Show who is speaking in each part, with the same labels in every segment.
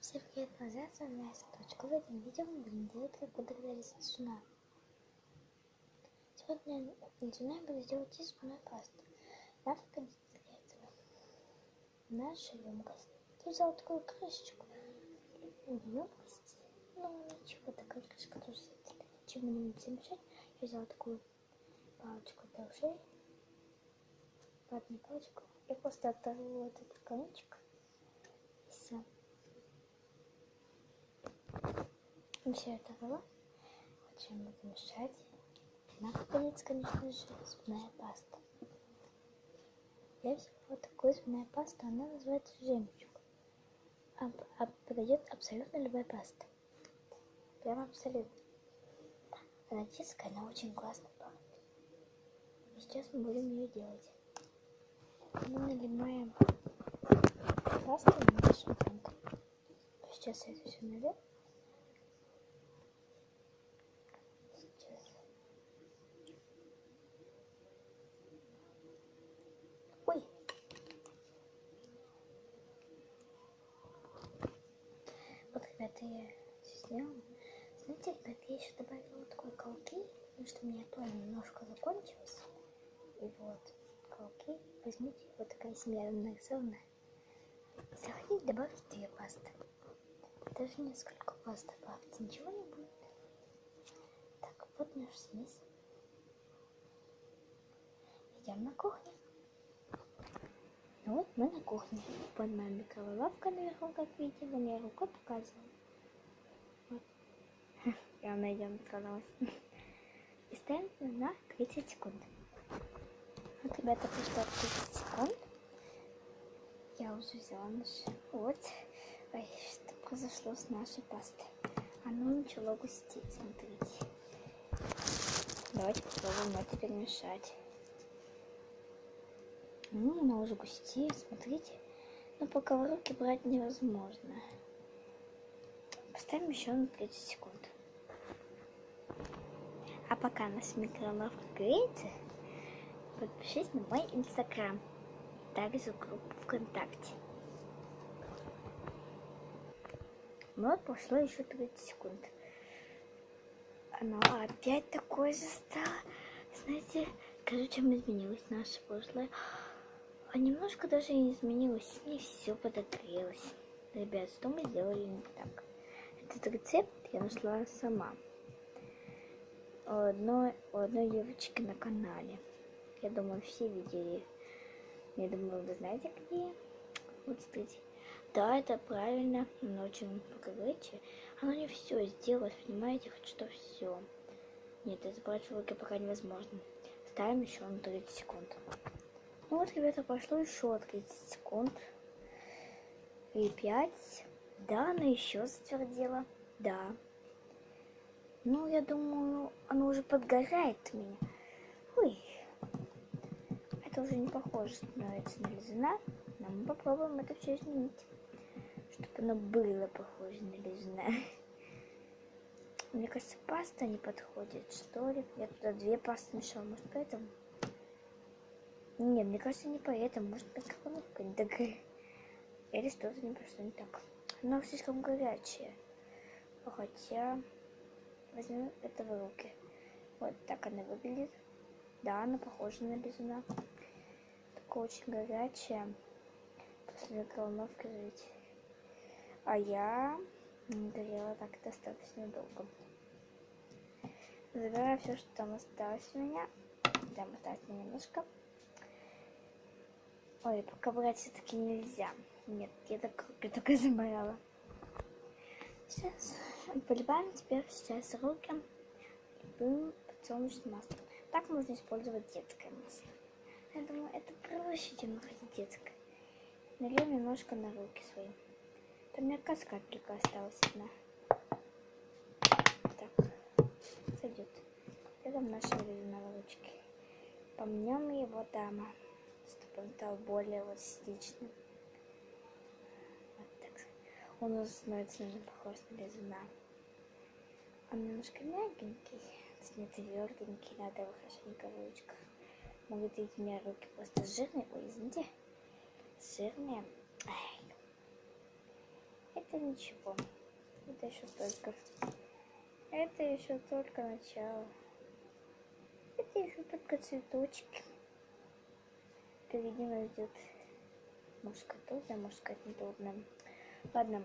Speaker 1: Всем привет, друзья, с вами Настя. В этом видео мы будем делать как удалить лизуна. Сегодня лизуна я буду делать из зубной пасты. Надо для этого наша емкость. Я взяла такую крышечку. Емкость. Ну ничего, такая крышка тоже чем мы не будем мешать. Я взяла такую палочку для ушей. Ватную палочку. Я просто оторвала вот этот кончик. И все. Все это было. Вот чем буду мешать. Нам пригодится, конечно же, зубная паста. Я взяла вот такую зубную пасту, она называется жемчуг. Подойдет абсолютно любая паста. Прям абсолютно. Она детская, она очень классно пахнет. И сейчас мы будем ее делать. Мы наливаем пасту в наш банк. Сейчас я это все налью. Ой! Вот, ребята, я сделала. Знаете, ребята, я еще добавила вот такой колки, потому что у меня план немножко закончился. И вот, колки. Возьмите, вот такая семья нарисованная. Если хотите, добавьте 2 пасты. Даже несколько паст добавьте, ничего не будет. Так, вот наша смесь. Идем на кухню. Ну вот мы на кухне. Под моей микроволновкой наверху, как видите, мне рукой показывала. Вот. Я найдем микроволновку. И ставим на 30 секунд. Вот, ребята, прошло 30 секунд. Я уже взяла наш. Вот. Ой, что произошло с нашей пастой? Оно начало густеть, смотрите. Давайте попробуем это перемешать. Она уже густеет, смотрите. Но пока в руки брать невозможно. Поставим еще на 30 секунд. А пока наша микроволновка греется, подпишись на мой инстаграм. Также группу ВКонтакте. Ну вот прошло еще 30 секунд. Оно опять такое же стало. Знаете, скажу, чем изменилось наше прошлое. А немножко даже и изменилось. Не все подогрелось. Ребят, что мы сделали не так? Этот рецепт я нашла сама. У одной девочки на канале. Я думаю, все видели. Я думаю, вы знаете, где. Вот смотрите. Да, это правильно. Оно очень покрытие. Оно не все сделает, понимаете, хоть что все. Нет, это брать в руки пока невозможно. Ставим еще на 30 секунд. Ну вот, ребята, прошло еще 30 секунд. И 5. Да, она еще затвердела. Да. Ну, я думаю, оно уже подгорает у меня. Ой. Это уже не похоже становится на лизуна. Но мы попробуем это все изменить. Чтобы оно было похоже на лизуна. Мне кажется, паста не подходит, что ли. Я туда 2 пасты мешала, может, поэтому? Нет, мне кажется, не поэтому. Может, микроволновка не такая. Или что-то не пошло не так. Она слишком горячая. Хотя, возьмем это в руки. Вот так она выглядит. Да, она похожа на лизуна. Такая очень горячая. После микроволновки жить. А я горела так достаточно долго. Забираю все, что там осталось у меня. Там осталось немножко. Ой, пока брать все-таки нельзя. Нет, я только забрала. Сейчас поливаем теперь сейчас руки любым подсолнечным маслом. Так можно использовать детское масло. Я думаю, это проще, чем находить детское. Нальем немножко на руки свои. Там у меня капелька осталась одна. Так, сойдет. Это наши на ручки. Помнем его дама, чтобы он стал более эластичным. Вот так. Он уже становится похож на лизуна. Он немножко мягенький, не тверденький, надо его хорошенько в ручках. Могут быть у меня руки просто жирные. Ой, извините. Жирные. Ай. это ничего. Это еще только... Это еще только начало. Это еще только цветочки. Впереди нас ждет, может сказать, трудно, может сказать, нетрудно. Ладно,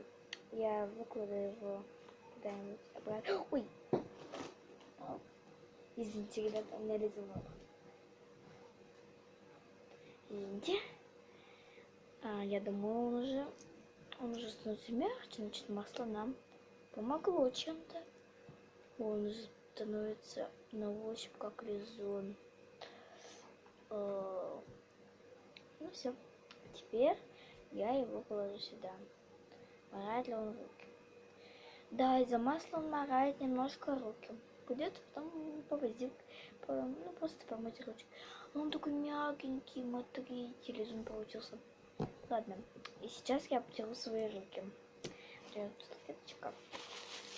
Speaker 1: я выкладываю его куда-нибудь обратно. Ой! Извините, ребята, у меня резануло. Извините. Я думаю, он уже становится мягче, значит, масло нам помогло чем-то. Он уже становится на ощупь как резон. Ну все. Теперь я его положу сюда. Морает ли он руки? Да, из-за масла он морает немножко руки. Придется потом повозить, ну просто помыть ручки. Он такой мягенький, смотрите, резон получился. Ладно, и сейчас я обтеру свои руки. Прям салфеточка.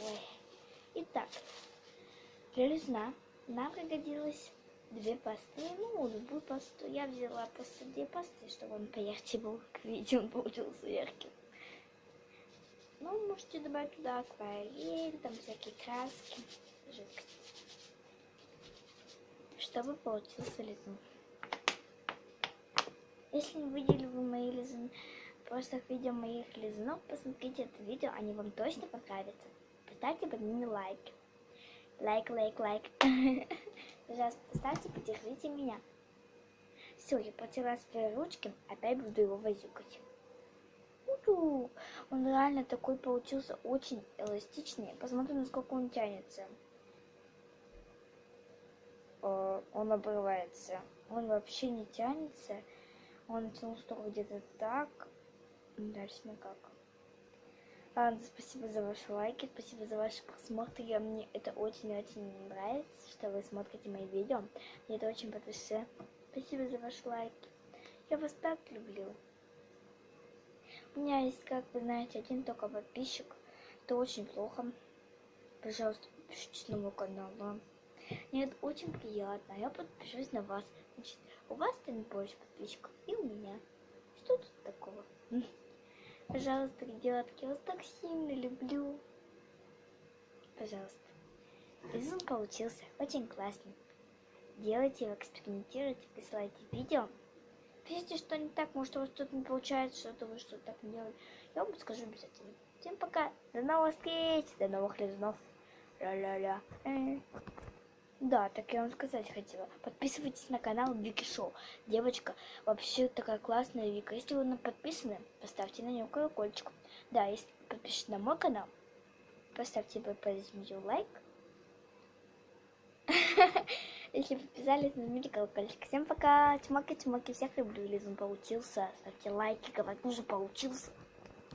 Speaker 1: Ой. Итак, для резна нам пригодилось 2 пасты. Ну, любую пасту. Я взяла просто 2 пасты, чтобы он поярче был. Как видите, он получился ярким. Ну, можете добавить туда акварель, там всякие краски, жидкости, чтобы получился лизун. Если не видели вы мои лизуны, просто видео моих лизунов, посмотрите это видео, они вам точно понравятся. Поставьте под ними лайк. Лайк. Пожалуйста, поставьте, поддержите меня. Все, я потеряла свои ручки, опять буду его возюкать. Он реально такой получился очень эластичный. Посмотрим, насколько он тянется. Он обрывается. Он вообще не тянется. Он тянулся только где-то так. Дальше никак. Ладно, спасибо за ваши лайки, спасибо за ваши просмотры. Мне это очень-очень нравится, что вы смотрите мои видео. Мне это очень по душе. Спасибо за ваши лайки. Я вас так люблю. У меня есть, как вы знаете, один только подписчик. Это очень плохо. Пожалуйста, подпишитесь на мой канал. Мне это очень приятно. Я подпишусь на вас. Значит, у вас станет больше подписчиков и у меня. Что тут такого? Пожалуйста, девочки, я вас так сильно люблю. Пожалуйста. Резон получился очень классный. Делайте его, экспериментируйте, присылайте видео. Пишите, что не так, может у вас что-то не получается, что-то вы что-то так не делаете. Я вам скажу обязательно. Всем пока, до новых встреч, до новых лизунов. Ля-ля-ля. Да, так я вам сказать хотела. Подписывайтесь на канал Вики Шоу. Девочка вообще такая классная Вика. Если вы подписаны, поставьте на нее колокольчик. Да, если подпишитесь на мой канал, поставьте под этим видео лайк. Если подписались, нажмите колокольчик. Всем пока. Чмоки-чмоки. Всех люблю. Лизун получился. Ставьте лайки. Говорят, уже получился.